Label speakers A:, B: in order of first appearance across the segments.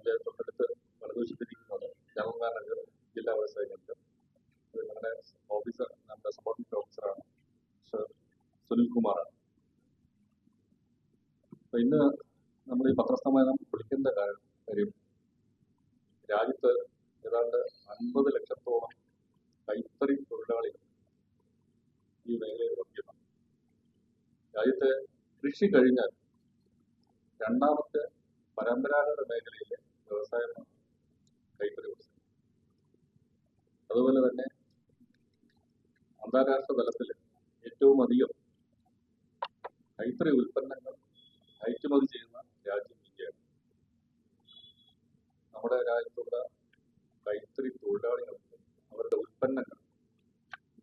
A: അതിൻ്റെ തൊട്ടടുത്ത് വലതുവശത്തിരിക്കുന്നത് ജവഹർലാൽ നഗർ ജില്ലാ വ്യവസായ കേന്ദ്രം. അത് ഞങ്ങളുടെ ഓഫീസർ, നമ്മുടെ സബോർഡിനേറ്റ് ഓഫീസറാണ് സുനിൽ കുമാറാണ്. അപ്പൊ ഇന്ന് നമ്മൾ ഈ പത്രസമ്മേളനം വിളിക്കേണ്ട കാര്യം രാജ്യത്ത് ഏതാണ്ട് 50 ലക്ഷത്തോളം കൈത്തറി തൊഴിലാളികൾ ഈ മേഖലയിൽ വർദ്ധിക്കുന്നു. രാജ്യത്തെ കൃഷി കഴിഞ്ഞാൽ രണ്ടാമത്തെ പരമ്പരാഗത മേഖലയിലെ വ്യവസായമാണ് കൈത്തറി വ്യവസായം. അതുപോലെ തന്നെ അന്താരാഷ്ട്ര തലത്തിൽ ഏറ്റവും അധികം കൈത്തറി ഉൽപ്പന്നങ്ങൾ കയറ്റുമതി ചെയ്യുന്ന രാജ്യം ഇന്ത്യയാണ്. നമ്മുടെ രാജ്യത്തുള്ള കൈത്തറി തൊഴിലാളികൾക്ക് അവരുടെ ഉൽപ്പന്നങ്ങൾ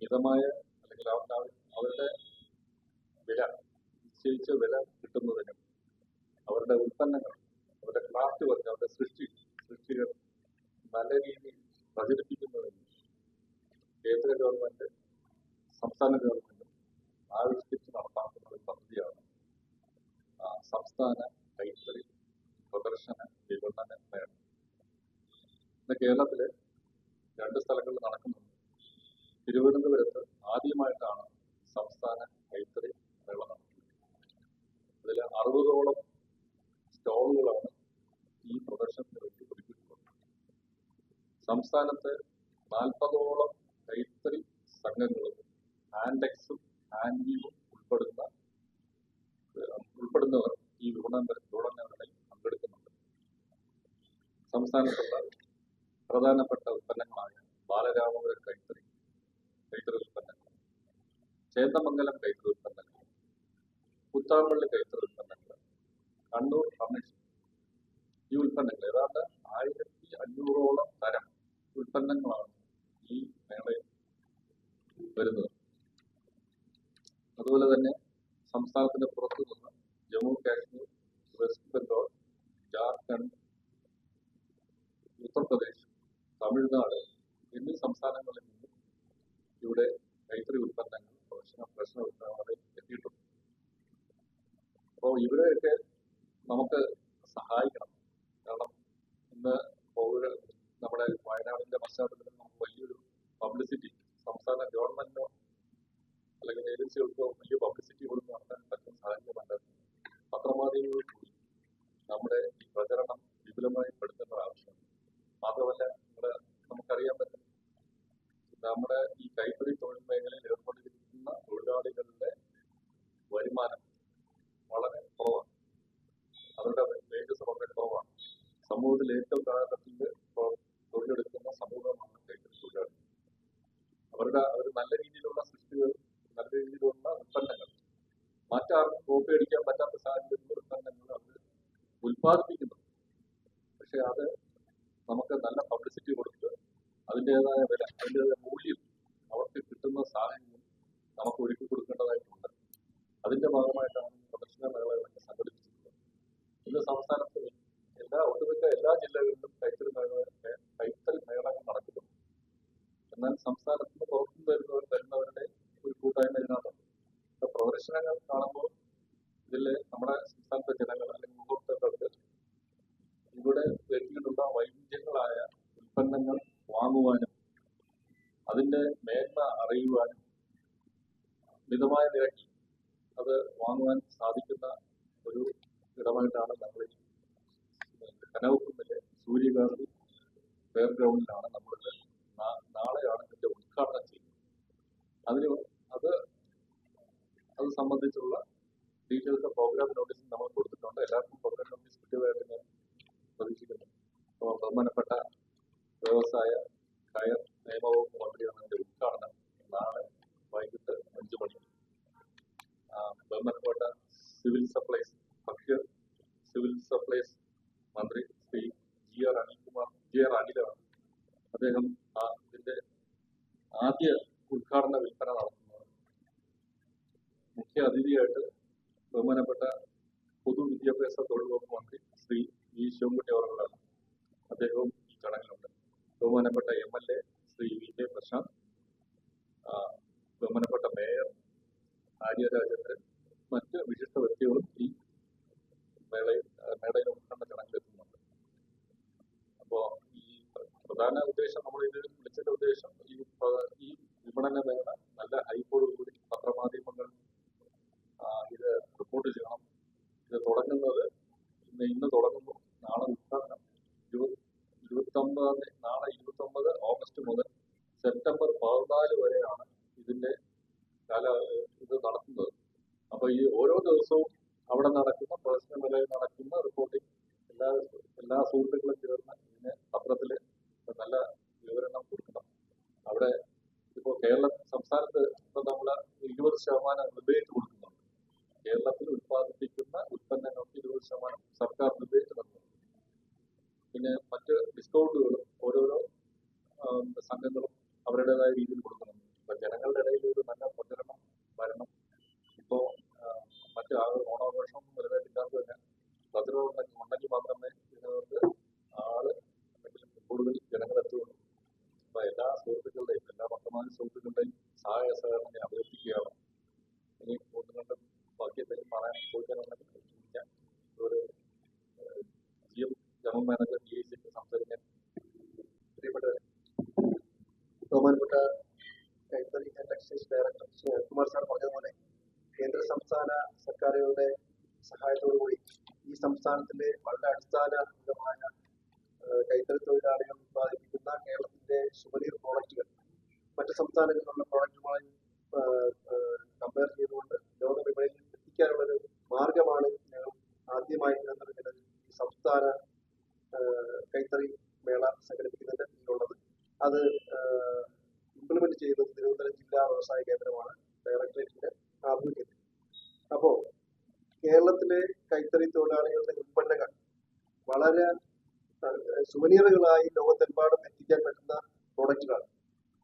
A: മിതമായ അല്ലെങ്കിൽ അവരുടെ വില നിശ്ചയിച്ച വില കിട്ടുന്നതിനും അവരുടെ ഉൽപ്പന്നങ്ങൾ, അവരുടെ ക്രാഫ്റ്റ് വർക്ക്, അവരുടെ സൃഷ്ടികൾ നല്ല രീതിയിൽ പ്രചരിപ്പിക്കുന്നതിനും കേന്ദ്ര ഗവൺമെന്റ് സംസ്ഥാന ഗവൺമെന്റ് ആവിഷ്കരിച്ച് നടപ്പാക്കുന്ന ഒരു പദ്ധതിയാണ് സംസ്ഥാന കൈത്തറി പ്രദർശന വിപണന മേള. ഇന്ന് കേരളത്തിലെ 2 സ്ഥലങ്ങളിൽ നടക്കുന്നുണ്ട്. തിരുവനന്തപുരത്ത് ആദ്യമായിട്ടാണ് സംസ്ഥാന കൈത്തറി മേള നടക്കുന്നത്. അതിൽ 60ഓളം സ്റ്റോളുകളാണ് ഈ പ്രദർശനത്തിന് വേണ്ടി ഒരുക്കിയിട്ടുള്ളത്. സംസ്ഥാനത്ത് 40ഓളം കൈത്തറി സംഘങ്ങളും ഹാൻഡെക്സും ഹാൻഡീവും ഉൾപ്പെടുന്നവർ ഈ വിപണനങ്ങളിൽ പങ്കെടുക്കുന്നുണ്ട്. സംസ്ഥാനത്തുള്ള പ്രധാനപ്പെട്ട ഉൽപ്പന്നങ്ങളായ ബാലരാമപുരം കൈത്തറി ഉൽപ്പന്നങ്ങൾ, ചേന്ദമംഗലം കൈത്തറി ഉൽപ്പന്നങ്ങൾ, പുത്താമ്പള്ളി കൈത്തറി ഉൽപ്പന്നങ്ങൾ, കണ്ണൂർ ഫർണിച്ചർ, ഈ ഉൽപ്പന്നങ്ങൾ ഏതാണ്ട് 1500ഓളം തരം ഉൽപ്പന്നങ്ങളാണ് ഈ മേളയിൽ വരുന്നത്. അതുപോലെ തന്നെ സംസ്ഥാനത്തിന്റെ പുറത്തു നിന്ന് ജമ്മു കാശ്മീർ, വെസ്റ്റ് ബംഗാൾ, ജാർഖണ്ഡ്, ഉത്തർപ്രദേശ്, തമിഴ്നാട് എന്നീ സംസ്ഥാനങ്ങളിൽ നിന്നും ഇവിടെ കൈത്തറി ഉൽപ്പന്നങ്ങൾ പ്രദർശന ഉൽപ്പന്നങ്ങൾ എത്തിയിട്ടുണ്ട്. അപ്പോൾ ഇവരെയൊക്കെ നമുക്ക് സഹായിക്കണം. കാരണം ഇന്ന് നമ്മുടെ വയനാടിന്റെ പശ്ചാത്തലത്തിൽ നമുക്ക് വലിയൊരു പബ്ലിസിറ്റി സംസ്ഥാന ഗവൺമെന്റിനോ അല്ലെങ്കിൽ ഏജൻസികൾക്കോ വലിയ പബ്ലിസിറ്റി കൊടുത്ത് നടത്താൻ പറ്റുന്ന സാഹചര്യമല്ല. പത്രമാധ്യമങ്ങളിൽ കൂടി നമ്മുടെ ഈ പ്രചരണം വിപുലമായി പെടുത്തേണ്ട ആവശ്യമാണ്. മാത്രമല്ല നമുക്കറിയാൻ പറ്റും, നമ്മുടെ ഈ കൈത്തറി തൊഴിൽ മേഖലയിൽ ഏർപ്പെട്ടിരിക്കുന്ന തൊഴിലാളികളുടെ വരുമാനം വളരെ കുറവാണ്. അവരുടെ വേജസ് വളരെ കുറവാണ്. സമൂഹത്തിൽ ഏറ്റവും താഴെത്തട്ടിൽ തൊഴിലെടുക്കുന്ന സമൂഹമാണ് കൈത്തറി തൊഴിലാളികൾ. അവർ നല്ല രീതിയിലുള്ള സൃഷ്ടികൾ, നല്ല രീതിയിലുള്ള ഉൽപ്പന്നങ്ങൾ, മറ്റാർക്കും കോപ്പി അടിക്കാൻ പറ്റാത്ത സാഹചര്യത്തിലുള്ള ഉൽപ്പന്നങ്ങൾ അവർ ഉൽപ്പാദിപ്പിക്കുന്നു. പക്ഷെ അത് നമുക്ക് നല്ല പബ്ലിസിറ്റി കൊടുത്ത് അതിൻ്റെതായ വില, അതിൻ്റെതായ മൂല്യം അവർക്ക് കിട്ടുന്ന സാഹചര്യം നമുക്ക് ഒരുക്കി കൊടുക്കേണ്ടതായിട്ടുണ്ട്. അതിന്റെ ഭാഗമായിട്ടാണ് പ്രദർശന മേളകളൊക്കെ സംഘടിപ്പിച്ചിട്ടുള്ളത്. ഇന്ന് സംസ്ഥാനത്ത് ഒട്ടുമിക്ക എല്ലാ ജില്ലകളിലും കൈത്തറി മേളകൾ നടക്കുന്നുണ്ട്. എന്നാൽ സംസ്ഥാനത്തിന് പുറത്തുനിന്ന് വരുന്നവരുടെ ഒരു കൂട്ടായ്മ ഇതിനകത്തുണ്ട്. പ്രദർശനങ്ങൾ കാണുമ്പോൾ ഇതിൽ നമ്മുടെ സംസ്ഥാനത്തെ ജനങ്ങൾ അല്ലെങ്കിൽ ഉപഭോക്താക്കൾക്ക് ഇവിടെ എത്തിയിട്ടുള്ള വൈവിധ്യങ്ങളായ ഉൽപ്പന്നങ്ങൾ വാങ്ങുവാനും അതിന്റെ മേന്മ അറിയുവാനും മിതമായ നിരക്കിൽ അത് വാങ്ങുവാൻ സാധിക്കുന്ന ഒരു ഇടമായിട്ടാണ് നമ്മൾ കനകക്കുന്നിലെ സൂര്യകാന്തി ഫെയർ ഗ്രൗണ്ടിലാണ് നമ്മളിത് നാളെയാണ് ഇതിന്റെ ഉദ്ഘാടനം ചെയ്യുന്നത്. അത് സംബന്ധിച്ചുള്ള ഡീറ്റെയിൽസ് പ്രോഗ്രാം നോട്ടീസ് നമ്മൾ കൊടുത്തിട്ടുണ്ട്. എല്ലാവർക്കും പ്രോഗ്രാം നോട്ടീസ് കിട്ടിയതായിട്ട് ഞാൻ പ്രതീക്ഷിക്കുന്നു. അപ്പോൾ ബഹുമാനപ്പെട്ട വ്യവസായ കയർ നിയമവകുപ്പ് മന്ത്രിയാണ് അതിന്റെ ഉദ്ഘാടനം നാളെ വൈകിട്ട് 5 മണിക്ക്. ബഹുമാനപ്പെട്ട സിവിൽ സപ്ലൈസ് മന്ത്രി ശ്രീ ജി ആർ അനിലാണ് അദ്ദേഹം ഇതിന്റെ ആദ്യ ഉദ്ഘാടന വിൽപ്പന നടത്തുന്നത്. മുഖ്യ അതിഥിയായിട്ട് ബഹുമാനപ്പെട്ട പൊതുവിദ്യാഭ്യാസ തൊഴിൽ വകുപ്പ് മന്ത്രി ശ്രീ വി ശിവൻകുട്ടി അവர்களാണ്. അദ്ദേഹവും ഈ ചടങ്ങിലുണ്ട്. ബഹുമാനപ്പെട്ട MLA ശ്രീ VK പ്രശാന്ത്, ബഹുമാനപ്പെട്ട മേയർ ആര്യ രാജേന്ദ്രൻ, മറ്റ് വിശിഷ്ട വ്യക്തികളും ഈ മേളയിൽ ഉദ്ഘാടന ചടങ്ങിൽ എത്തുന്നുണ്ട്. പ്രധാന ഉദ്ദേശം നമ്മൾ ഇത് വിളിച്ചതിന്റെ ഉദ്ദേശം ഈ വിപണന മേഖല നല്ല ഹൈപ്പോടുകൂടി പത്രമാധ്യമങ്ങൾ ഇത് റിപ്പോർട്ട് ചെയ്യണം. ഇത് തുടങ്ങുന്നത് ഇന്ന് തുടങ്ങുന്നു. നാളെ ഉദ്ഘാടനം 29 ഓഗസ്റ്റ് മുതൽ സെപ്റ്റംബർ 14 വരെയാണ് ഇതിന്റെ ഇത് നടത്തുന്നത്. അപ്പൊ ഈ ഓരോ ദിവസവും അവിടെ നടക്കുന്ന പേഴ്സണൽ നിലയിൽ നടക്കുന്ന റിപ്പോർട്ടിംഗ് എല്ലാ സുഹൃത്തുക്കളും ചേർന്ന് ഇതിന് പത്രത്തില് നല്ല വിവരണം കൊടുക്കണം. അവിടെ ഇപ്പോൾ സംസ്ഥാനത്ത് ഇപ്പൊ നമ്മള് 20% റിബേറ്റ് കൊടുക്കുന്നുണ്ട്. കേരളത്തിൽ ഉത്പാദിപ്പിക്കുന്ന ഉൽപ്പന്നങ്ങൾക്ക് 20% സർക്കാർ റിബേറ്റ് നൽകുന്നു. പിന്നെ മറ്റ് ഡിസ്കൗണ്ടുകളും ഓരോരോ സംഘങ്ങളും അവരുടേതായ രീതിയിൽ കൊടുക്കുന്നുണ്ട്. അപ്പൊ ജനങ്ങളുടെ ഇടയിൽ ഒരു നല്ല പ്രചരണം വരണം. ഇപ്പോ മറ്റു ഓണാഘോഷം വലുതായിട്ടില്ലാത്ത തന്നെ പ്രചരണം ഉണ്ടെങ്കിൽ മാത്രമേ ഇതിനകത്ത് കൂടുതൽ ജനങ്ങളെത്തുള്ളൂ. അപ്പൊ എല്ലാ സുഹൃത്തുക്കളുടെയും എല്ലാ പത്രമാധ്യമ സുഹൃത്തുക്കളുടെയും സഹായ സഹകരണം ഞാൻ അഭ്യർത്ഥിക്കുകയാണ്. ഇനി ഒന്നുകൊണ്ട് ബാക്കി എന്തെങ്കിലും പറയാൻ ചോദിക്കാനുണ്ടെങ്കിൽ ചോദിക്കാം. ഒരു GM ജനറൽ മാനേജർ GIC സംസാരിക്കാൻ പ്രിയപ്പെട്ടവരെ.
B: ബഹുമാനപ്പെട്ട കൈത്തറി and textiles director Kumar sir പറഞ്ഞതുപോലെ കേന്ദ്ര സംസ്ഥാന സർക്കാരുകളുടെ സഹായത്തോടുകൂടി ഈ സംസ്ഥാനത്തിന്റെ വളരെ അടിസ്ഥാനമായ കൈത്തറി തൊഴിലാളികൾ ഉത്പാദിപ്പിക്കുന്ന കേരളത്തിന്റെ സുവനീർ പ്രോഡക്റ്റുകൾ മറ്റ് സംസ്ഥാനങ്ങളിലുള്ള പ്രോഡക്റ്റുമായി കമ്പയർ ചെയ്തുകൊണ്ട് ലോക വിപണിയിൽ എത്തിക്കാനുള്ളൊരു മാർഗമാണ് ഞങ്ങൾ ആദ്യമായി ഈ സംസ്ഥാന കൈത്തറി മേള സംഘടിപ്പിക്കുന്നതിന്റെ പിന്നിലുള്ളത്. അത് ഇംപ്ലിമെന്റ് ചെയ്തത് തിരുവനന്തപുരം ജില്ലാ വ്യവസായ കേന്ദ്രമാണ്, ഡയറക്ടറേറ്റിന്റെ ആഭിമുഖ്യത്തിൽ. അപ്പോ കേരളത്തിലെ കൈത്തറി തൊഴിലാളികളുടെ ഉൽപ്പന്നങ്ങൾ വളരെ സുവനീറുകളായി ലോകത്തെമ്പാടും എത്തിക്കാൻ പറ്റുന്ന പ്രോഡക്റ്റുകളാണ്.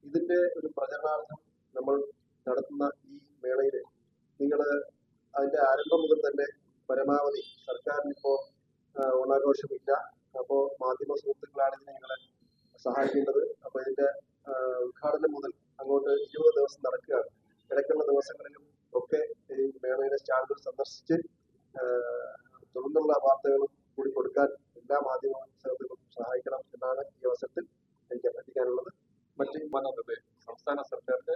B: ഇതിന്റെ ഒരു പ്രചരണാർത്ഥം നമ്മൾ നടത്തുന്ന ഈ മേളയിൽ നിങ്ങൾ അതിന്റെ ആരംഭം മുതൽ തന്നെ പരമാവധി സർക്കാരിന് ഇപ്പോൾ ഓണാഘോഷമില്ല. അപ്പോൾ മാധ്യമ സുഹൃത്തുക്കളാണ് ഇതിനെ നിങ്ങളെ സഹായിക്കേണ്ടത്. അപ്പൊ ഇതിന്റെ ഉദ്ഘാടനം മുതൽ അങ്ങോട്ട് 20 ദിവസം നടക്കുകയാണ്. ഇടയ്ക്കുള്ള ദിവസങ്ങളിലും ഒക്കെ ഈ മേളയുടെ സ്റ്റാളുകൾ സന്ദർശിച്ച് തുടർന്നുള്ള വാർത്തകളും കൂടി കൊടുക്കാൻ എല്ലാ മാധ്യമ സുഹൃത്തുക്കളും സഹായിക്കണം എന്നാണ് ഈ അവസരത്തിൽ എനിക്ക് അഭ്യർത്ഥിക്കാനുള്ളത്.
A: മറ്റ് സംസ്ഥാന സർക്കാരിന്റെ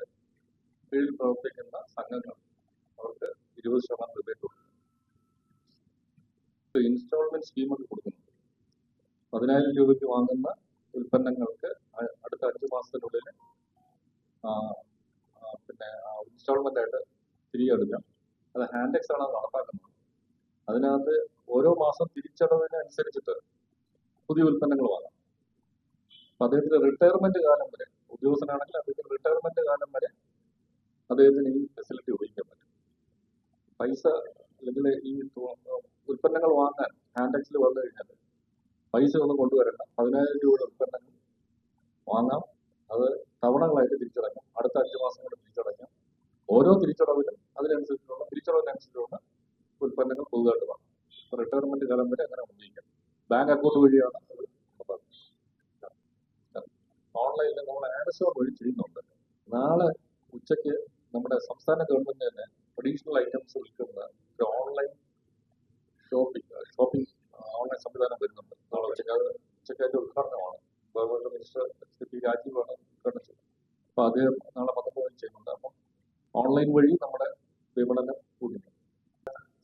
A: കീഴിൽ പ്രവർത്തിക്കുന്ന സംഘങ്ങൾ അവർക്ക് 20% റിബേറ്റ് കൊടുക്കും. ഇൻസ്റ്റാൾമെന്റ് സ്കീമൊക്കെ കൊടുക്കുന്നുണ്ട്. 10,000 രൂപയ്ക്ക് വാങ്ങുന്ന ഉൽപ്പന്നങ്ങൾക്ക് അടുത്ത 5 മാസത്തിനുള്ളിൽ പിന്നെ ഇൻസ്റ്റാൾമെന്റ് ആയിട്ട് തിരികെ എടുക്കാം. അത് ഹാൻഡെക്സ് ആണ് അത് നടപ്പാക്കുന്നത്. അതിനകത്ത് ഓരോ മാസം തിരിച്ചടവിനനുസരിച്ചിട്ട് പുതിയ ഉൽപ്പന്നങ്ങൾ വാങ്ങാം. അപ്പൊ അദ്ദേഹത്തിന്റെ റിട്ടയർമെന്റ് കാലം വരെ, ഉദ്യോഗസ്ഥനാണെങ്കിൽ അദ്ദേഹത്തിന്റെ റിട്ടയർമെന്റ് കാലം വരെ അദ്ദേഹത്തിന് ഈ ഫെസിലിറ്റി ഉപയോഗിക്കാൻ പറ്റും. പൈസ അല്ലെങ്കിൽ ഈ ഉൽപ്പന്നങ്ങൾ വാങ്ങാൻ ഹാൻഡെക്സിൽ വന്നു കഴിഞ്ഞാൽ പൈസ ഒന്നും കൊണ്ടുവരണ്ട. 10,000 രൂപയുടെ ഉൽപ്പന്നങ്ങൾ വാങ്ങാം. അത് തവണകളായിട്ട് തിരിച്ചടക്കാം. അടുത്ത 5 മാസം കൊണ്ട് തിരിച്ചടക്കാം. ഓരോ തിരിച്ചടവിലും തിരിച്ചടവിനനുസരിച്ചുള്ള ഉൽപ്പന്നങ്ങൾ പുതുതായിട്ട് വാങ്ങാം. റിട്ടയർമെന്റ് കാലം വരെ അങ്ങനെ ഉപയോഗിക്കാം. ബാങ്ക് അക്കൗണ്ട് വഴിയാണ് അത്. ഓൺലൈനിൽ നമ്മൾ ആമസോൺ വഴി ചെയ്യുന്നുണ്ട്. നാളെ ഉച്ചയ്ക്ക് നമ്മുടെ സംസ്ഥാന ഗവൺമെന്റ് തന്നെ ട്രഡീഷണൽ ഐറ്റംസ് വിൽക്കുന്ന ഒരു ഓൺലൈൻ ഷോപ്പിംഗ് ഓൺലൈൻ സംവിധാനം വരുന്നുണ്ട്. നാളെ ഉച്ചയ്ക്കായിട്ട് ഉദ്ഘാടനമാണ്. ഗവൺമെന്റ് മിനിസ്റ്റർ ശ്രീ രാജീവാണ് ഉദ്ഘാടനം ചെയ്യുന്നത്. അപ്പൊ അദ്ദേഹം നാളെ 13 ചെയ്യുന്നുണ്ട്. അപ്പം ഓൺലൈൻ വഴി നമ്മുടെ വിപണനം കൂട്ടുന്നു.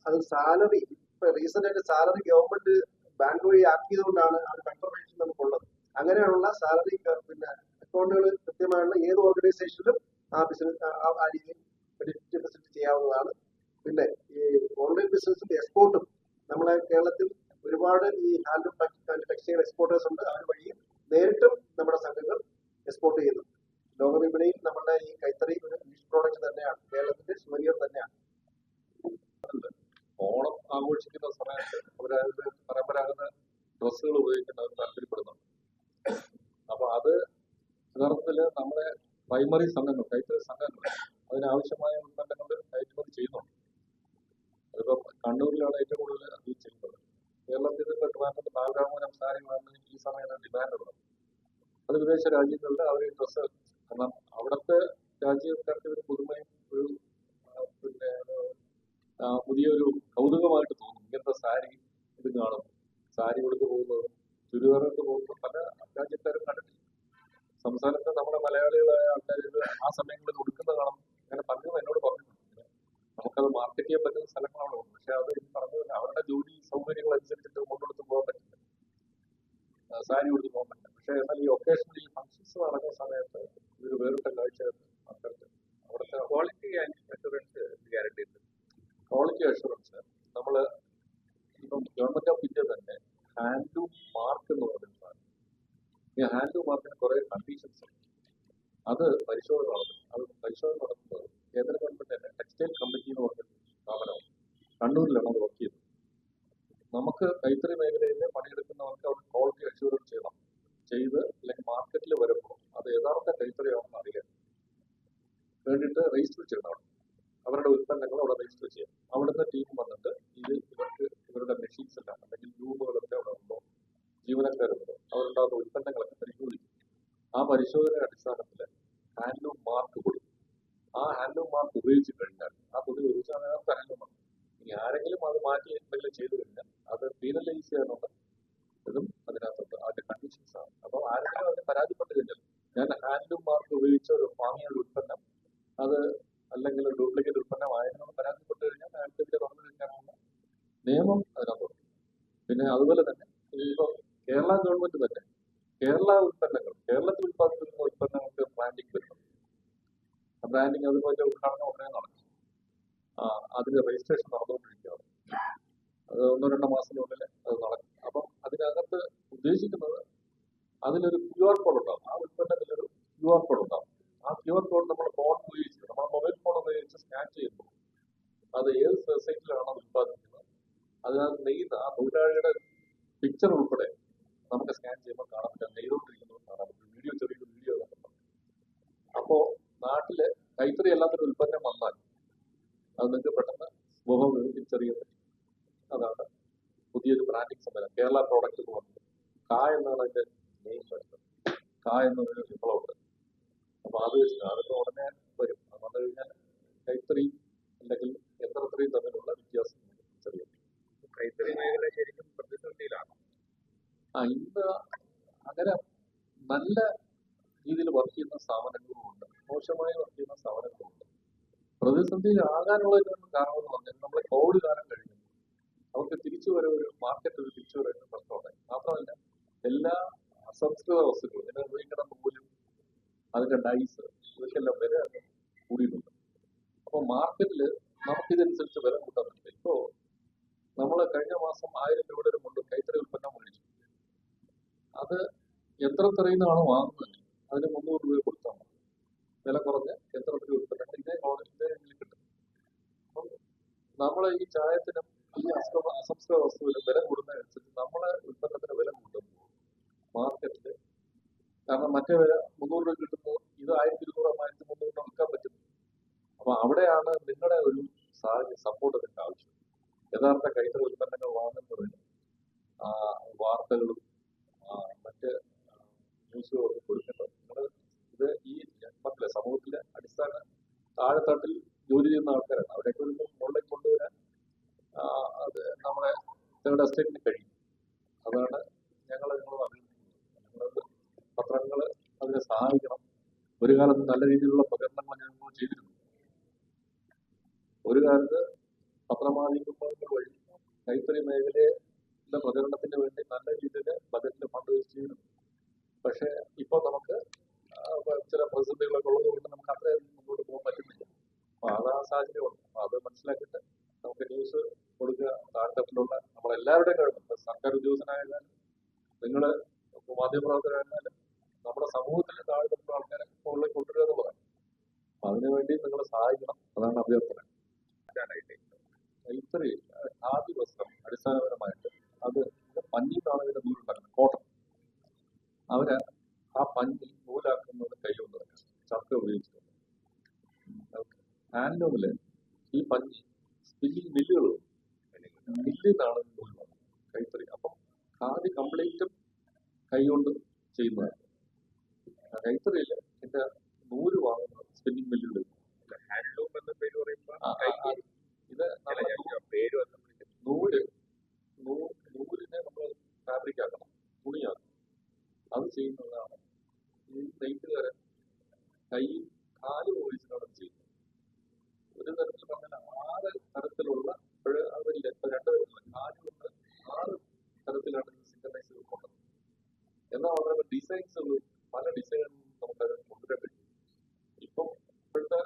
B: അത് സാലറി ഇപ്പൊ റീസെന്റ് ആയിട്ട് സാലറി ഗവൺമെന്റ് ബാങ്ക് വഴി ആക്കിയതുകൊണ്ടാണ് ആ കൺഫർമേഷൻ നമുക്കുള്ളത്. അങ്ങനെയുള്ള സാലറി പിന്നെ അക്കൗണ്ടുകൾ കൃത്യമായുള്ള ഏത് ഓർഗനൈസേഷനിലും ആ ബിസിനസ് ആ രീതിയിൽ ഫെസിലിറ്റി ചെയ്യാവുന്നതാണ്. പിന്നെ ഈ ഓൺലൈൻ ബിസിനസിന്റെ എക്സ്പോർട്ടും നമ്മളെ കേരളത്തിൽ ഒരുപാട് ഈ ഹാൻഡ് ടെക്സ്റ്റൈൽ എക്സ്പോർട്ടേഴ്സ് ഉണ്ട്. അവർ വഴിയും നേരിട്ടും നമ്മുടെ സംഘങ്ങൾ എക്സ്പോർട്ട് ചെയ്യുന്നു. ലോക വിപണിയിൽ നമ്മുടെ ഈ കൈത്തറി ഒരു നിഷ് പ്രോഡക്റ്റ് തന്നെയാണ്, കേരളത്തിന്റെ സുവനീർ തന്നെയാണ്.
A: ഓണം ആഘോഷിക്കുന്ന സമയത്ത് അവരവരുടെ പരമ്പരാഗത ഡ്രസ്സുകൾ ഉപയോഗിക്കുന്നവർ താല്പര്യപ്പെടുന്നുണ്ട്. അപ്പൊ അത് യഥാർത്ഥത്തില് നമ്മുടെ പ്രൈമറി സംഘങ്ങൾ, കൈത്തറി സംഘങ്ങൾ അതിനാവശ്യമായ ഉൽപ്പന്നങ്ങൾ കയറ്റുമതി ചെയ്യുന്നുണ്ട്. അതിപ്പോ കണ്ണൂരിലാണ് ഏറ്റവും കൂടുതൽ അത് ചെയ്യുന്നത്. കേരളത്തിൽ ട്രിവാൻഡ്രത്ത് ബാലരാമപുരം സാരികളാണ് ഈ സമയത്ത് ഡിമാൻഡുള്ളത്. അത് വിദേശ രാജ്യങ്ങളിൽ അവർ ഡ്രസ്സ്, കാരണം അവിടുത്തെ രാജ്യക്കാർക്ക് ഒരു പുതുമയും ഒരു പിന്നെ പുതിയൊരു കൗതുകമായിട്ട് തോന്നും. ഇങ്ങനത്തെ സാരി ഇത് കാണും. സാരി കൊടുത്ത് പോകുന്നതും ചുരിദാറിട്ട് പോകുന്നതും പല രാജ്യക്കാരും കണ്ടിട്ടില്ല. അവസാനത്തെ നമ്മുടെ മലയാളികളായ ആൾക്കാർ ഇത് ആ സമയങ്ങളിൽ കൊടുക്കുന്ന കാണാം. അങ്ങനെ പലരും എന്നോട് പറഞ്ഞിട്ടുണ്ട്. നമുക്കത് മാർക്കറ്റ് ചെയ്യാൻ പറ്റുന്ന സ്ഥലങ്ങളാണ് ഉള്ളത്. പക്ഷെ അത് ഈ പറഞ്ഞ അവരുടെ ജോലി സൗകര്യങ്ങൾ അനുസരിച്ചിട്ട് കൊണ്ടെടുത്ത് പോകാൻ പറ്റില്ല, സാരി കൊടുത്ത് പോകാൻ പറ്റില്ല. പക്ഷെ എന്നാൽ ഈ ഒക്കേഷണൽ ഈ ഫംഗ്ഷൻസ് നടക്കുന്ന സമയത്ത് ഇതൊരു വേറിട്ട കാഴ്ചയായിട്ട് ആൾക്കാർക്ക് അവിടുത്തെ
C: ക്വാളിറ്റി ആൻഡ് അഷുറൻസ് ഗ്യാരണ്ടി ഉണ്ട്.
A: ക്വാളിറ്റി അഷുറൻസ് നമ്മൾ ഇപ്പം ഗവൺമെന്റ് ഓഫ് ഇന്ത്യ തന്നെ ഹാൻഡ്ലൂം മാർക്ക് എന്ന് പറയുന്നതാണ്. ഈ ഹാൻഡ്ലൂം മാർക്കിന് കുറെ കണ്ടീഷൻസ് ഉണ്ട്. അത് പരിശോധന നടത്തും. അത് പരിശോധന നടത്തുന്നത് കേന്ദ്ര ഗവൺമെന്റ് തന്നെ ടെക്സ്റ്റൈൽ കമ്മിറ്റി എന്ന് പറഞ്ഞ സ്ഥാപനമാണ്. കണ്ണൂരിലാണ് അത് വർക്ക് ചെയ്യുന്നത്. നമുക്ക് കൈത്തറി മേഖലയിൽ പണിയെടുക്കുന്നവർക്ക് അവർ ക്വാളിറ്റി അഷുറൻസ് ചെയ്യണം. ചെയ്ത് അല്ലെങ്കിൽ മാർക്കറ്റിൽ വരുമ്പോൾ അത് യഥാർത്ഥ കൈത്തറിയാണെന്ന് അറിയാൻ വേണ്ടിയിട്ട് രജിസ്റ്റർ ചെയ്യണം. അവരുടെ ഉൽപ്പന്നങ്ങൾ അവിടെ രജിസ്റ്റർ ചെയ്യാം. അവിടുത്തെ ടീം വന്നിട്ട് ഇവർക്ക് ഇവരുടെ മെഷീൻസ് എല്ലാം അല്ലെങ്കിൽ ലൂമുകളൊക്കെ അവിടെ ഉണ്ടോ, ജീവനക്കാരുണ്ടോ, അവരുണ്ടാകുന്ന ഉൽപ്പന്നങ്ങളൊക്കെ പരിശോധിക്കും. ആ പരിശോധനയുടെ അടിസ്ഥാനത്തിൽ ഹാൻഡ്ലൂം മാർക്ക് കൊടുക്കും. ആ ഹാൻഡ്ലൂം മാർക്ക് ഉപയോഗിച്ച് കഴിഞ്ഞാൽ ആ തുണി ഉപയോഗിച്ച് അതിനകത്ത് ഹാൻഡ്ലൂം മാർക്ക്. ഇനി ആരെങ്കിലും അത് മാറ്റി എന്തെങ്കിലും ചെയ്തു കഴിഞ്ഞാൽ അത് പീനലൈസ് ചെയ്യാനുള്ള ഇതും അതിനകത്തുണ്ട്. അതിന്റെ കണ്ടീഷൻസ് ആണ്. അപ്പോൾ ആരെങ്കിലും അതിന് പരാതിപ്പെട്ട് കഴിഞ്ഞാൽ ഞാൻ ഹാൻഡ്ലൂം മാർക്ക് ഉപയോഗിച്ച ഒരു വാങ്ങിയ ഒരു ഉൽപ്പന്നം അത് അല്ലെങ്കിൽ ഒരു ഡ്യൂപ്ലിക്കേറ്റ് ഉൽപ്പന്നമായിരുന്നു പരാതിപ്പെട്ട് കഴിഞ്ഞാൽ അയാൾക്കെതിരെ തുറന്നു കഴിഞ്ഞാലുള്ള നിയമം അതിനകത്തുണ്ട്. പിന്നെ അതുപോലെ തന്നെ ഇപ്പോൾ കേരള ഗവൺമെന്റ് തന്നെ കേരള ഉൽപ്പന്നങ്ങൾ, കേരളത്തിൽ ഉത്പാദിപ്പിക്കുന്ന ഉൽപ്പന്നങ്ങൾക്ക് ബ്രാൻഡിങ് വരുന്നുണ്ട്. ആ ബ്രാൻഡിങ് അതുപോലെ ഉദ്ഘാടനം ഉടനെ നടക്കും. അതിന് രജിസ്ട്രേഷൻ നടന്നുകൊണ്ടിരിക്കുകയാണ്. അത് 1-2 മാസത്തിനുള്ളിൽ അത് നടക്കും. അപ്പം അതിനകത്ത് ഉദ്ദേശിക്കുന്നത് അതിലൊരു QR കോഡ് ഉണ്ടാവും. ആ ഉൽപ്പന്നത്തിലൊരു QR കോഡ് ഉണ്ടാവും. ആ QR കോഡ് നമ്മൾ ഫോൺ ഉപയോഗിച്ച് നമ്മുടെ മൊബൈൽ ഫോൺ ഉപയോഗിച്ച് സ്കാൻ ചെയ്യുമ്പോൾ അത് ഏത് സൊസൈറ്റിയിലാണോ ഉത്പാദിപ്പിക്കുന്നത് അതിനകത്ത് നെയ്ത് ആ തൊഴിലാളിയുടെ പിക്ചർ ഉൾപ്പെടെ നമുക്ക് സ്കാൻ ചെയ്യുമ്പോൾ കാണാൻ പറ്റും. നെയ്തുകൊണ്ടിരിക്കുന്നത് കാണാൻ പറ്റും. ചെറിയൊരു വീഡിയോ കാണുന്നുണ്ട്. അപ്പോൾ നാട്ടില് കൈത്തറി അല്ലാത്തൊരു ഉൽപ്പന്നം വന്നാൽ അത് നിങ്ങൾക്ക് പെട്ടെന്ന് മുഖം തിരിച്ചറിയാൻ പറ്റും. അതാണ് പുതിയൊരു ബ്രാൻഡിങ് സംവിധാനം. കേരള പ്രോഡക്റ്റ് എന്ന് പറഞ്ഞത് എന്നാണ് അതിന്റെ നെയിം വരുന്നത്. എന്നൊരു വിപ്ലവമുണ്ട്. അപ്പൊ അത് അതൊക്കെ ഉടനെ വരും. അത് വന്നു കഴിഞ്ഞാൽ കൈത്തറി അല്ലെങ്കിൽ യന്ത്രത്തെയും തമ്മിലുള്ള വ്യത്യാസം തിരിച്ചറിയാം.
C: കൈത്തറി മേഖല ശരിക്കും പ്രതിസന്ധിയിലാണ്.
A: ഇന്ന് അങ്ങനെ നല്ല രീതിയിൽ വർക്ക് ചെയ്യുന്ന സ്ഥാപനങ്ങളുമുണ്ട്, മോശമായി വർക്ക് ചെയ്യുന്ന സ്ഥാപനങ്ങളുമുണ്ട്. പ്രതിസന്ധിയിലാകാനുള്ള കാരണം എന്ന് പറഞ്ഞാൽ നമ്മളെ കോവിഡ് കാലം കഴിഞ്ഞു അവർക്ക് തിരിച്ചു വരവ് മാർക്കറ്റ് ഒരു തിരിച്ചു വരവിന് പ്രശ്നമുണ്ടായി. മാത്രമല്ല എല്ലാ അസംസ്കൃത വസ്തുക്കളും ഇതിനെ ഉപയോഗിക്കുന്ന നൂലും അതിന്റെ ഡൈസ് ഇതൊക്കെല്ലാം വില കൂടിയിട്ടുണ്ട്. അപ്പൊ മാർക്കറ്റിൽ നമുക്കിതനുസരിച്ച് വില കൂട്ടാൻ പറ്റില്ല. ഇപ്പോ നമ്മൾ കഴിഞ്ഞ മാസം 1000 രൂപയുടെ ഒരു മുണ്ട് കൈത്തറി ഉൽപ്പന്നം മേടിച്ചു. അത് യന്ത്രത്തെറിയുന്നതാണോ വാങ്ങുന്നത് അതിന് 300 രൂപ കൊടുത്താൽ മതി. വില കുറഞ്ഞ യന്ത്രത്തിരി ഉൽപ്പന്നങ്ങൾ ഇതേ രീതിയിൽ കിട്ടും. അപ്പം നമ്മൾ ഈ ചായത്തിനും ഈ അസംസ്കൃത വസ്തുവിനും വില കൂടുന്നതനുസരിച്ച് നമ്മളെ ഉൽപ്പന്നത്തിന് വില കൂട്ടുമ്പോൾ മാർക്കറ്റില് കാരണം മറ്റേ വില 300 രൂപ കിട്ടുമ്പോൾ ഇത് 1200 1300 വിൽക്കാൻ പറ്റുന്നു. അപ്പൊ അവിടെയാണ് നിങ്ങളുടെ ഒരു സപ്പോർട്ട് ഇതിന്റെ ആവശ്യം. യഥാർത്ഥ കൈത്തറി ഉൽപ്പന്നങ്ങൾ വാങ്ങുന്നതിന് വാർത്തകളും മറ്റ് ന്യൂസുകളൊക്കെ കൊടുക്കേണ്ടത് നിങ്ങൾ ഇത് ഈ മക്കളെ സമൂഹത്തിലെ അടിസ്ഥാന താഴെത്തട്ടിൽ ജോലി ചെയ്യുന്ന ആൾക്കാരാണ്. അവരെയൊക്കെ ഒരു മുകളിൽ കൊണ്ടുവരാൻ അത് നമ്മുടെ തേർഡ് എസ്റ്റേറ്റിന് കഴിയും. അതാണ് ഞങ്ങൾ നിങ്ങളോട് അഭിനന്ദിക്കുന്നത്. നിങ്ങളത് പത്രങ്ങൾ അതിനെ സഹായിക്കണം. ഒരു കാലത്ത് നല്ല രീതിയിലുള്ള പ്രചരണങ്ങൾ ഞങ്ങൾ ചെയ്തിരുന്നു. ഒരു കാലത്ത് പത്രമാധ്യമങ്ങൾ വഴി കൈത്തറി മേഖലയുടെ പ്രചരണത്തിന് വേണ്ടി നല്ല രീതിയിൽ ബജറ്റിൽ ഫണ്ട് വെച്ച് ചെയ്തിരുന്നു. പക്ഷെ ഇപ്പൊ നമുക്ക് ചില പ്രതിസന്ധികളൊക്കെ ഉള്ളതുകൊണ്ട് നമുക്ക് അത്രയധികം മുന്നോട്ട് പോകാൻ പറ്റുന്നില്ല. അപ്പൊ അത് ആ സാഹചര്യമുണ്ട്. അപ്പൊ അത് മനസ്സിലാക്കിയിട്ട് നമുക്ക് ന്യൂസ് കൊടുക്കുക. താഴെത്തട്ടിലുള്ള നമ്മളെല്ലാവരുടെയും കഴിവുണ്ട്. സർക്കാർ ഉദ്യോഗസ്ഥനായാലും നിങ്ങൾ മാധ്യമപ്രവർത്തകരായിരുന്നാലും നമ്മുടെ സമൂഹത്തിലെ താഴെത്തട്ടിലുള്ള ആൾക്കാരെ മുകളിൽ കൊണ്ടുവരിക എന്നുള്ളതാണ്. അപ്പൊ അതിനുവേണ്ടി നിങ്ങൾ സഹായിക്കണം. അതാണ് അഭ്യർത്ഥന. കൈത്തറി ഖാദി വസ്ത്രം അടിസ്ഥാനപരമായിട്ട് അത് പഞ്ഞിന്നാണ് ഇതിന്റെ നൂലുണ്ടാക്കുന്നത്. കോട്ടൺ. അവര് ആ പഞ്ഞി നൂലാക്കുന്നത് കൈകൊണ്ട് തന്നെ ചക്ക ഉപയോഗിച്ചിട്ടുണ്ട്. ഹാൻഡ്ലൂമില് ഈ പഞ്ഞി സ്പിന്നിങ് മില്ലുകളും മില്ലിന്നാണ് നൂല് വന്നത് കൈത്തറി. അപ്പം ഖാദി കംപ്ലീറ്റും കൈകൊണ്ട് ചെയ്യുന്നതാണ്. കൈത്തറിയിൽ ഇതിന്റെ നൂല് വാങ്ങുന്നത് സ്പിന്നിങ് മില്ലുകളിൽ.
C: ഹാൻഡ്ലൂം എന്ന പേര് പറയുമ്പോൾ
A: ഇത്
C: പേര്
A: നൂലിനെ നമ്മൾ ഫാബ്രിക് ആക്കണം, തുണിയാക്കണം. അത് ചെയ്യുന്നതാണ് ഈ നെയ്ത്തുകാരൻ കൈ കാല് ഉപയോഗിച്ചിട്ടാണ് ചെയ്യുന്നത്. ഒരു തരത്തിൽ പറഞ്ഞാൽ 6 തരത്തിലുള്ള അവരില്ല, ഇപ്പൊ 2 തരത്തിലുള്ള കാലുകൊണ്ട് 6 തരത്തിലാണ് ഈ സിങ്കർണൈസ് കൊണ്ടത്. എന്നാൽ വളരെ ഡിസൈൻസുകൾ പല ഡിസൈനും നമുക്കത് കൊണ്ടുവരാൻ പറ്റും. ഇപ്പം ഇപ്പോഴത്തെ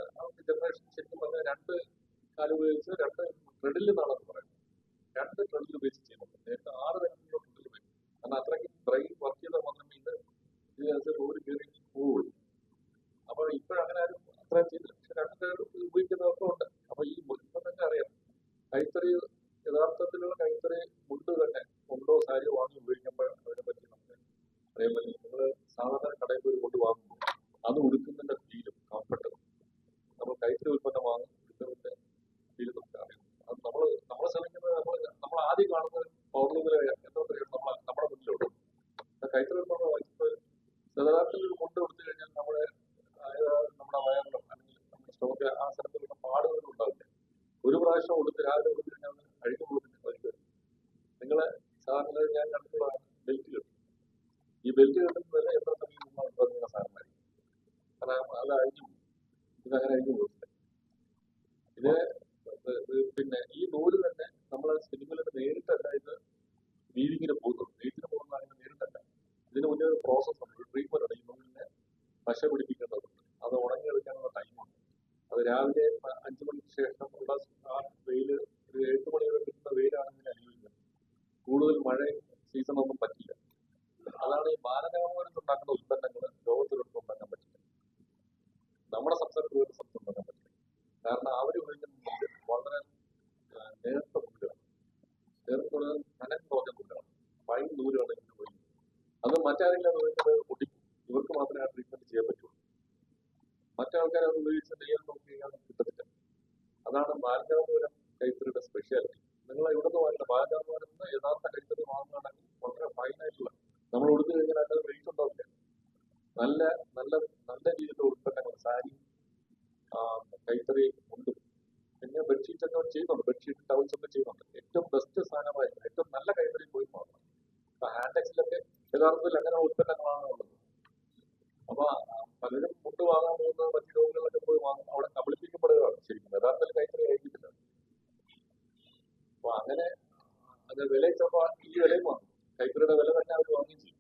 A: ജനറേഷൻ ശരിക്കും പറഞ്ഞാൽ 2 കാല് ഉപയോഗിച്ച് 2 ട്രെഡിൽ നിന്നാണെന്ന് പറയുന്നത്. 2 ട്രെഡിൽ ഉപയോഗിച്ച് ചെയ്യുന്നുണ്ട്. നേരത്തെ 6 തരത്തിലുള്ള ട്രെഡിൽ വരും. കാരണം അത്രയ്ക്ക് ബ്രെയിൻ വർക്ക് ചെയ്ത മാത്രമേ ഇതിനകത്ത് റോഡ് കയറി പോവുള്ളൂ. അപ്പോൾ ഇപ്പോഴങ്ങനെ ആരും അത്രയും ചെയ്തില്ല. പക്ഷെ 2 ഉപയോഗിക്കുന്നതൊക്കെ ഉണ്ട്. അപ്പൊ ഈ ഇപ്പം തന്നെ അറിയാം, കൈത്തറി യഥാർത്ഥത്തിലുള്ള കൈത്തറി മുണ്ട് തന്നെ മുണ്ടോ സാരിയോ വാങ്ങി ഉപയോഗിക്കുമ്പോൾ അതിനെ പറ്റി നമുക്ക് അറിയാൻ പറ്റും. നിങ്ങൾ സാധാരണ കടയിൽ പോയി കൊണ്ട് വാങ്ങുമ്പോൾ അത് ഉടുക്കുന്നതിന്റെ ഫീലും കംഫർട്ടും നമ്മൾ കൈത്തറി ഉൽപ്പന്നം വാങ്ങി ഉടുക്കുന്നതിന്റെ ഫീലും നമുക്ക് അറിയാം. അത് നമ്മൾ ശ്രമിക്കുന്നത് നമ്മൾ ആദ്യം കാണുന്നത് പൗർണമിലെ എന്താ പറയുക നമ്മുടെ മുന്നിലുണ്ട്. കൈത്തറി ഉൽപ്പന്നം വാങ്ങിച്ചപ്പോൾ യഥാർത്ഥത്തിൽ ഒരു മുണ്ട് കൊടുത്തു കഴിഞ്ഞാൽ നമ്മുടെ വയറിലോ അല്ലെങ്കിൽ നമ്മുടെ സ്റ്റോക്ക് ആ സ്ഥലത്തുള്ള പാടുകളൊന്നും ഉണ്ടാവില്ല. ഒരു പ്രാവശ്യം കൊടുത്ത് രാവിലെ കൊടുത്തു കഴിഞ്ഞാൽ അഴുക്ക് കൊടുത്തിട്ട് വരും. നിങ്ങളെ സാധാരണ ഞാൻ കണ്ടിട്ടുള്ളതാണ് ബെൽറ്റ് കെട്ടും. ഈ ബെൽറ്റ് കെട്ടുന്നത് എത്ര സമയം നിങ്ങളുടെ സാധനമായിരിക്കും. കാരണം അത് അഴിഞ്ഞു പോകും. ഇതങ്ങനെ അഴിഞ്ഞു പോകില്ല. ഇത് പിന്നെ ഈ നൂല് തന്നെ നമ്മൾ സ്പിന്നിങ്ങിലൊക്കെ നേരിട്ടല്ല ഇത് വീവിങ്ങിന് പോകുന്നത്. വീവിങ്ങിന് പോകുന്ന അങ്ങനെ നേരിട്ടല്ല. ഇതിന് മുന്നേ ഒരു പ്രോസസ് ഉണ്ട്, ഒരു ട്രീറ്റ്മെന്റ് ഉണ്ട്. ഈ നൂലിനെ പശ പിടിപ്പിക്കേണ്ടതുണ്ട്. അത് ഉണങ്ങിയെടുക്കാനുള്ള ടൈമുണ്ട്. അത് രാവിലെ 5 മണിക്ക് ശേഷം ഉള്ള ആ വെയില് ഒരു 8 മണി വരെ കിട്ടുന്ന വെയിലാണെങ്കിൽ അനുഭവിക്കുന്നത്. കൂടുതൽ മഴ സീസണൊന്നും പറ്റില്ല. അതാണ് ഈ മാനവമാനത്ത് ഉണ്ടാക്കുന്ന ഉൽപ്പന്നങ്ങൾ ലോകത്തിലൊന്നും ഉണ്ടാക്കാൻ പറ്റില്ല. നമ്മുടെ സംസ്ഥാനത്ത് ഒരു സ്ഥലത്ത് ഉണ്ടാക്കാൻ പറ്റില്ല. കാരണം അവർ ഉപയോഗിക്കുന്ന മുണ്ട് വളരെ നേർത്ത മുണ്ടാണ്. നേർത്തുള്ള കനം കുറഞ്ഞ മുണ്ടാണ്. ഫൈൻ നൂലാണ് ഇതിന് ഉപയോഗിക്കുന്നത്. അത് മറ്റാരെങ്കിലും ഉപയോഗിക്കുന്നത് പൊട്ടിക്കും. ഇവർക്ക് മാത്രമേ ആ ട്രീറ്റ്മെന്റ് ചെയ്യാൻ പറ്റുള്ളൂ. മറ്റാൾക്കാർ അത് ഉപയോഗിച്ച് നെയ്യാൻ നോക്കി കഴിഞ്ഞാൽ കിട്ടത്തില്ല. അതാണ് ബാലരാമപുരം കൈത്തറിയുടെ സ്പെഷ്യാലിറ്റി. നിങ്ങൾ ഇവിടെ നിന്ന് വാങ്ങില്ല, ബാലരാമപുരം യഥാർത്ഥ കൈത്തറി വാങ്ങുകയാണെങ്കിൽ വളരെ ഫൈനായിട്ടുള്ള നമ്മൾ കൊടുത്തു കഴിഞ്ഞാൽ അതിനകത്ത് വെയിറ്റ് ഉണ്ടാവില്ല. നല്ല നല്ല നല്ല രീതിയിലുള്ള ഉൽപ്പന്നങ്ങൾ, സാരി, കൈത്തറി ഉണ്ട്. പിന്നെ ബെഡ്ഷീറ്റ് ഒക്കെ ചെയ്യുന്നുണ്ട്. ബെഡ്ഷീറ്റ് ടൗൺസ് ഒക്കെ ചെയ്യുന്നുണ്ട്. ഏറ്റവും ബെസ്റ്റ് സാധനമായിരുന്നു. ഏറ്റവും നല്ല കൈത്തറി പോയി മാത്രം. ഇപ്പൊ ഹാൻഡെക്സിലൊക്കെ യഥാർത്ഥത്തിൽ അങ്ങനെ ഉൽപ്പന്നങ്ങളാണ് ഉള്ളത്. അപ്പൊ പലരും ഫുഡ് വാങ്ങാൻ പോകുന്ന മറ്റു രോഗങ്ങളിലൊക്കെ പോയി വാങ്ങും. അവിടെ കബളിപ്പിക്കപ്പെടുകയാണ് ശരിക്കും. യഥാർത്ഥത്തിൽ കൈത്തറി കഴിക്കത്തില്ല. അപ്പൊ അങ്ങനെ അത് വില ചിലപ്പോൾ ഈ വിലയും വാങ്ങും. കൈത്തറിയുടെ വില തന്നെ അവർ വാങ്ങുകയും ചെയ്യും.